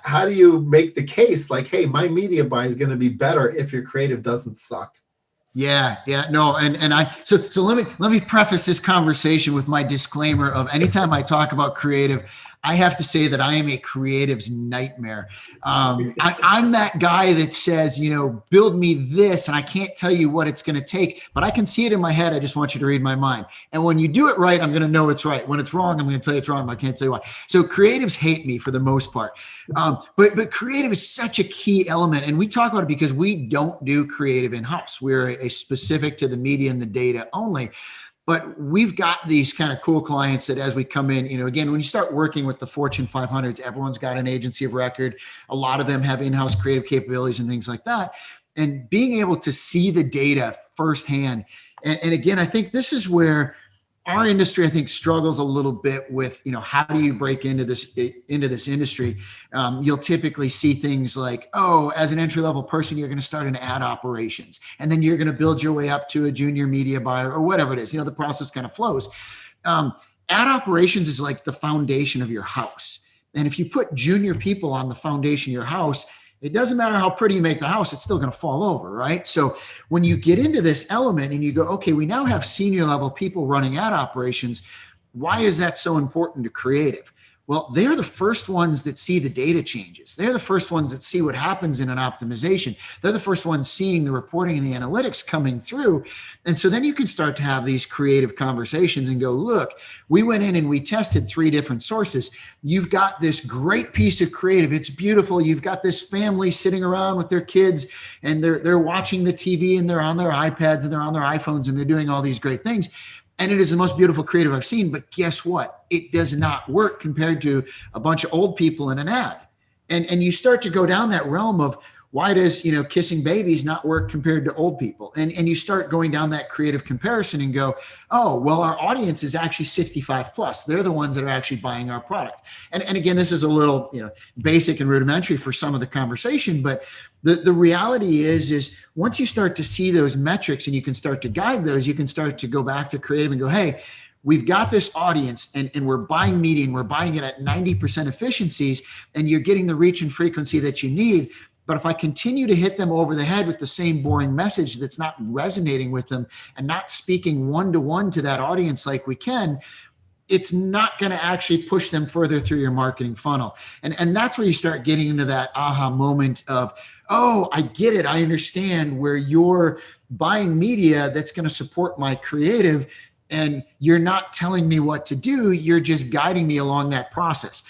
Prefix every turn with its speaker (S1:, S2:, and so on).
S1: how do you make the case like, hey, my media buy is going to be better if your creative doesn't suck?
S2: Yeah, no, and so let me preface this conversation with my disclaimer of anytime I talk about creative, I have to say that I am a creative's nightmare. I'm that guy that says, build me this, and I can't tell you what it's going to take, but I can see it in my head. I just want you to read my mind. And when you do it right, I'm going to know it's right. When it's wrong, I'm going to tell you it's wrong, but I can't tell you why. So creatives hate me for the most part. But creative is such a key element, and we talk about it because we don't do creative in-house. We're a specific to the media and the data only. But we've got these kind of cool clients that as we come in, again, when you start working with the Fortune 500s, everyone's got an agency of record. A lot of them have in-house creative capabilities and things like that. And being able to see the data firsthand. And again, I think this is where our industry, I think, struggles a little bit with, how do you break into this industry? You'll typically see things like, oh, as an entry-level person, you're going to start an ad operations, and then you're going to build your way up to a junior media buyer or whatever it is. The process kind of flows. Ad operations is like the foundation of your house. And if you put junior people on the foundation of your house, it doesn't matter how pretty you make the house, it's still going to fall over, right? So when you get into this element and you go, okay, we now have senior level people running ad operations, why is that so important to creative? Well, they're the first ones that see the data changes. They're the first ones that see what happens in an optimization. They're the first ones seeing the reporting and the analytics coming through. And so then you can start to have these creative conversations and go, look, we went in and we tested 3 different sources. You've got this great piece of creative. It's beautiful. You've got this family sitting around with their kids and they're watching the TV and they're on their iPads and they're on their iPhones and they're doing all these great things. And it is the most beautiful creative I've seen. But guess what? It does not work compared to a bunch of old people in an ad. And you start to go down that realm of why does, kissing babies not work compared to old people? And you start going down that creative comparison and go, oh, well, our audience is actually 65 plus. They're the ones that are actually buying our product. And again, this is a little, basic and rudimentary for some of the conversation, but the reality is once you start to see those metrics and you can start to guide those, you can start to go back to creative and go, hey, we've got this audience and we're buying media and we're buying it at 90% efficiencies and you're getting the reach and frequency that you need. But if I continue to hit them over the head with the same boring message that's not resonating with them and not speaking one-to-one to that audience like we can, it's not going to actually push them further through your marketing funnel. And that's where you start getting into that aha moment of, oh, I get it. I understand where you're buying media that's going to support my creative and you're not telling me what to do. You're just guiding me along that process.